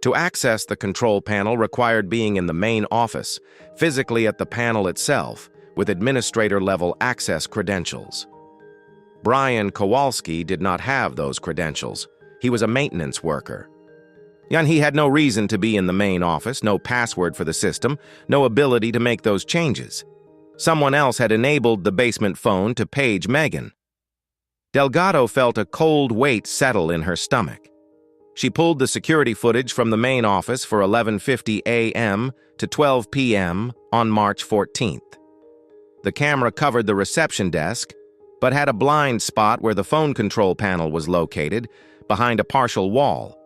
To access the control panel required being in the main office, physically at the panel itself, with administrator-level access credentials. Brian Kowalski did not have those credentials. He was a maintenance worker. And he had no reason to be in the main office, no password for the system, no ability to make those changes. Someone else had enabled the basement phone to page Megan. Delgado felt a cold weight settle in her stomach. She pulled the security footage from the main office for 11:50 a.m. to 12 p.m. on March 14th. The camera covered the reception desk, but had a blind spot where the phone control panel was located, behind a partial wall.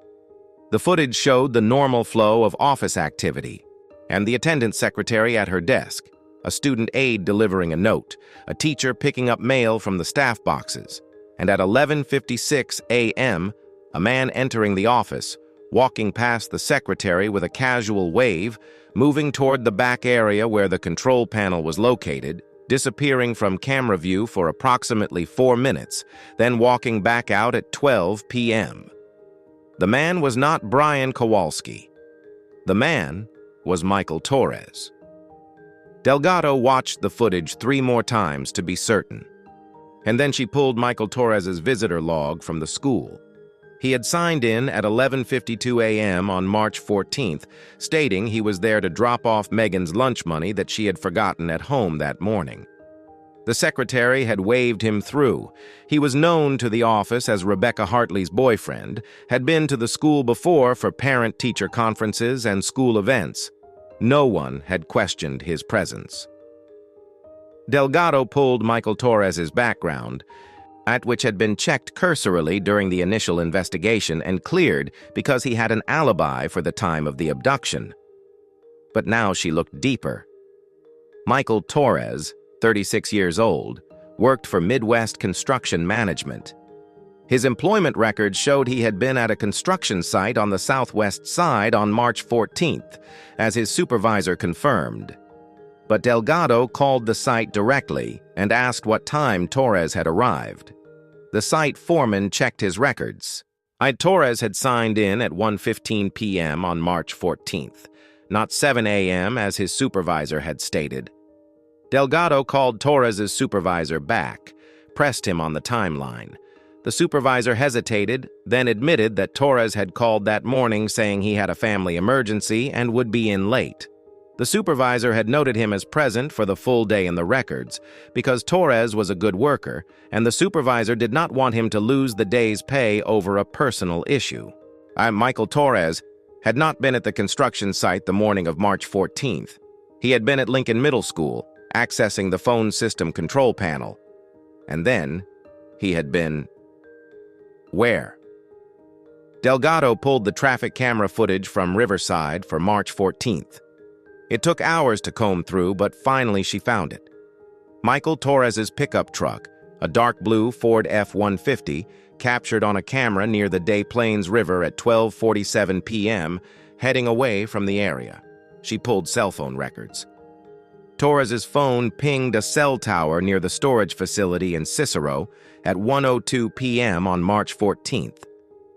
The footage showed the normal flow of office activity, and the attendant secretary at her desk, a student aide delivering a note, a teacher picking up mail from the staff boxes, and at 11:56 a.m., a man entering the office, walking past the secretary with a casual wave, moving toward the back area where the control panel was located, disappearing from camera view for approximately 4 minutes, then walking back out at 12 p.m. The man was not Brian Kowalski. The man was Michael Torres. Delgado watched the footage 3 more times to be certain, and then she pulled Michael Torres's visitor log from the school. He had signed in at 11:52 a.m. on March 14th, stating he was there to drop off Megan's lunch money that she had forgotten at home that morning. The secretary had waved him through. He was known to the office as Rebecca Hartley's boyfriend, had been to the school before for parent-teacher conferences and school events. No one had questioned his presence. Delgado pulled Michael Torres's background, at which had been checked cursorily during the initial investigation and cleared because he had an alibi for the time of the abduction. But now she looked deeper. Michael Torres, 36 years old, worked for Midwest Construction Management. His employment records showed he had been at a construction site on the southwest side on March 14th, as his supervisor confirmed. But Delgado called the site directly and asked what time Torres had arrived. The site foreman checked his records. Torres had signed in at 1:15 p.m. on March 14th, not 7 a.m. as his supervisor had stated. Delgado called Torres's supervisor back, pressed him on the timeline. The supervisor hesitated, then admitted that Torres had called that morning saying he had a family emergency and would be in late. The supervisor had noted him as present for the full day in the records because Torres was a good worker, and the supervisor did not want him to lose the day's pay over a personal issue. Michael Torres had not been at the construction site the morning of March 14th. He had been at Lincoln Middle School, accessing the phone system control panel. And then, he had been... where? Delgado pulled the traffic camera footage from Riverside for March 14th. It took hours to comb through, but finally she found it. Michael Torres's pickup truck, a dark blue Ford F-150, captured on a camera near the Des Plaines River at 12:47 p.m., heading away from the area. She pulled cell phone records. Torres's phone pinged a cell tower near the storage facility in Cicero at 1:02 p.m. on March 14th.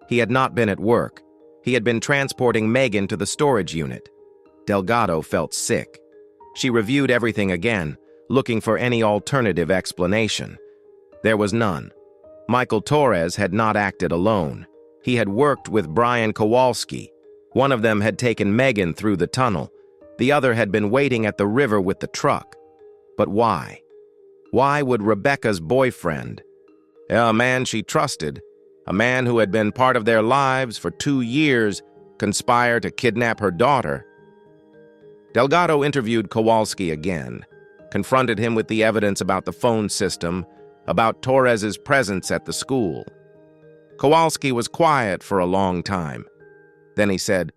He had not been at work. He had been transporting Megan to the storage unit. Delgado felt sick. She reviewed everything again, looking for any alternative explanation. There was none. Michael Torres had not acted alone. He had worked with Brian Kowalski. One of them had taken Megan through the tunnel. The other had been waiting at the river with the truck. But why? Why would Rebecca's boyfriend, a man she trusted, a man who had been part of their lives for 2 years, conspire to kidnap her daughter? Delgado interviewed Kowalski again, confronted him with the evidence about the phone system, about Torres's presence at the school. Kowalski was quiet for a long time. Then he said,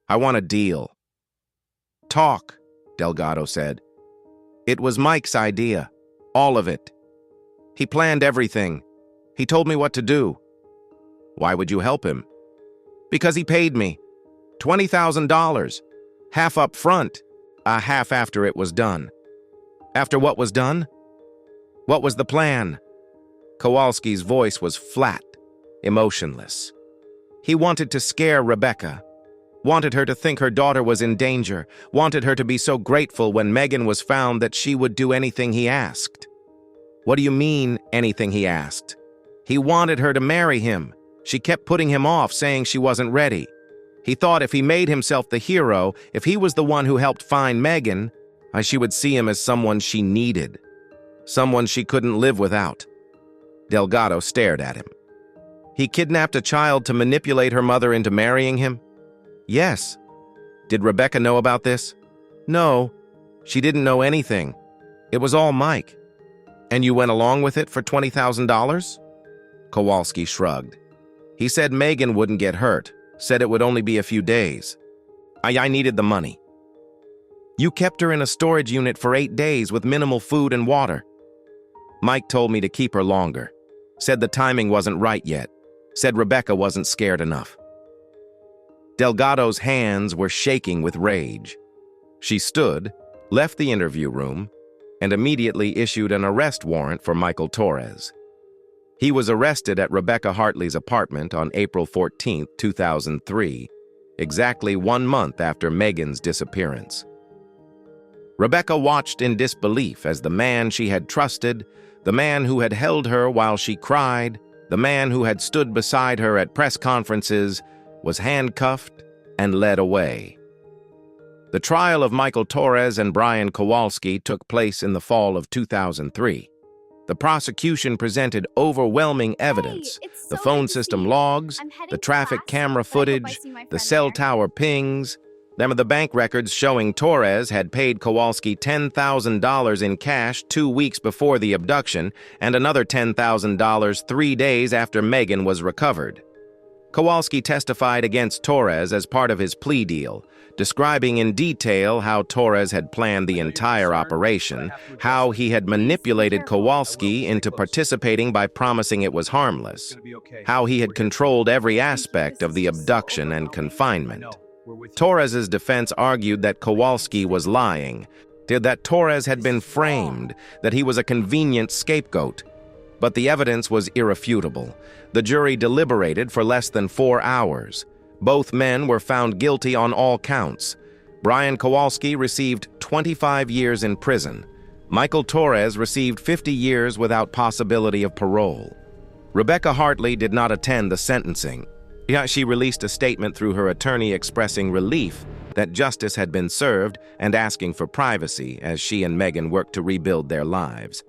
"I want a deal." "Talk," Delgado said. "It was Mike's idea, all of it. He planned everything. He told me what to do." "Why would you help him?" "Because he paid me. $20,000. Half up front, a half after it was done." "After what was done? What was the plan?" Kowalski's voice was flat, emotionless. He wanted to scare Rebecca, wanted her to think her daughter was in danger, wanted her to be so grateful when Megan was found that she would do anything he asked. "What do you mean, anything he asked?" "He wanted her to marry him. She kept putting him off, saying she wasn't ready. He thought if he made himself the hero, if he was the one who helped find Megan, she would see him as someone she needed, someone she couldn't live without." Delgado stared at him. "He kidnapped a child to manipulate her mother into marrying him?" "Yes." "Did Rebecca know about this?" "No. She didn't know anything. It was all Mike." "And you went along with it for $20,000? Kowalski shrugged. He said Megan wouldn't get hurt, said it would only be a few days. I needed the money." "You kept her in a storage unit for 8 days with minimal food and water." "Mike told me to keep her longer. Said the timing wasn't right yet. Said Rebecca wasn't scared enough." Delgado's hands were shaking with rage. She stood, left the interview room, and immediately issued an arrest warrant for Michael Torres. He was arrested at Rebecca Hartley's apartment on April 14, 2003, exactly 1 month after Megan's disappearance. Rebecca watched in disbelief as the man she had trusted, the man who had held her while she cried, the man who had stood beside her at press conferences, was handcuffed and led away. The trial of Michael Torres and Brian Kowalski took place in the fall of 2003. The prosecution presented overwhelming evidence: the phone system logs, the traffic camera footage, the cell tower pings, the bank records showing Torres had paid Kowalski $10,000 in cash 2 weeks before the abduction and another $10,000 3 days after Megan was recovered. Kowalski testified against Torres as part of his plea deal, describing in detail how Torres had planned the entire operation, how he had manipulated Kowalski into participating by promising it was harmless, how he had controlled every aspect of the abduction and confinement. Torres's defense argued that Kowalski was lying, that Torres had been framed, that he was a convenient scapegoat. But the evidence was irrefutable. The jury deliberated for less than 4 hours. Both men were found guilty on all counts. Brian Kowalski received 25 years in prison. Michael Torres received 50 years without possibility of parole. Rebecca Hartley did not attend the sentencing. Yet she released a statement through her attorney expressing relief that justice had been served and asking for privacy as she and Megan worked to rebuild their lives.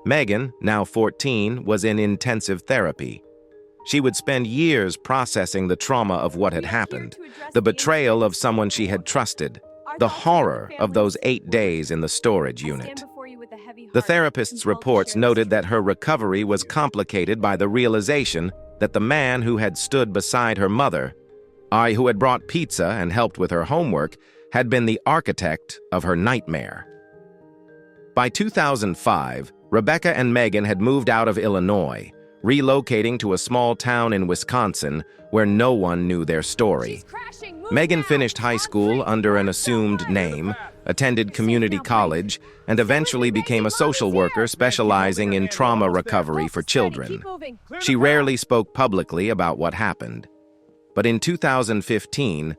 Megan, now 14, was in intensive therapy. She would spend years processing the trauma of what had happened, the betrayal of someone she had trusted, The horror of those 8 days in the storage unit. The therapist's reports noted that her recovery was complicated by the realization that the man who had stood beside her mother, who had brought pizza and helped with her homework, had been the architect of her nightmare. By 2005, Rebecca and Megan had moved out of Illinois, relocating to a small town in Wisconsin where no one knew their story. Megan finished high school under an assumed name, attended community college, and eventually became a social worker specializing in trauma recovery for children. She rarely spoke publicly about what happened. But in 2015,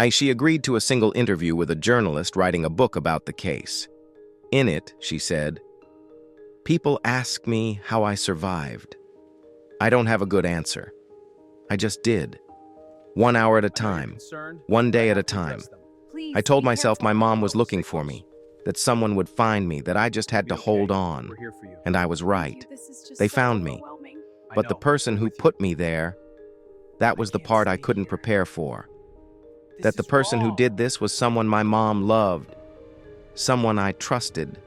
she agreed to a single interview with a journalist writing a book about the case. In it, she said, "People ask me how I survived. I don't have a good answer. I just did. 1 hour at a time, 1 day at a time. I told myself my mom was looking for me, that someone would find me, that I just had to hold on. And I was right. They found me. But the person who put me there, that was the part I couldn't prepare for. That the person who did this was someone my mom loved, someone I trusted.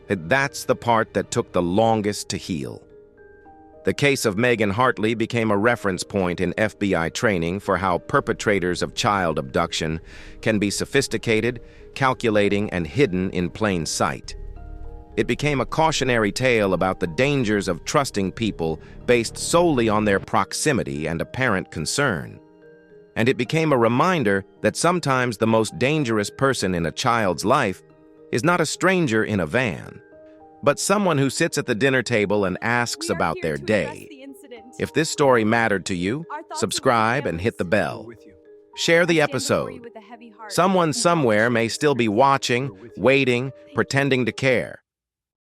That's the part that took the longest to heal." The case of Megan Hartley became a reference point in FBI training for how perpetrators of child abduction can be sophisticated, calculating, and hidden in plain sight. It became a cautionary tale about the dangers of trusting people based solely on their proximity and apparent concern. And it became a reminder that sometimes the most dangerous person in a child's life is not a stranger in a van, but someone who sits at the dinner table and asks about their day. If this story mattered to you, subscribe and hit the bell. Share the episode. Someone somewhere may still be watching, waiting, pretending to care.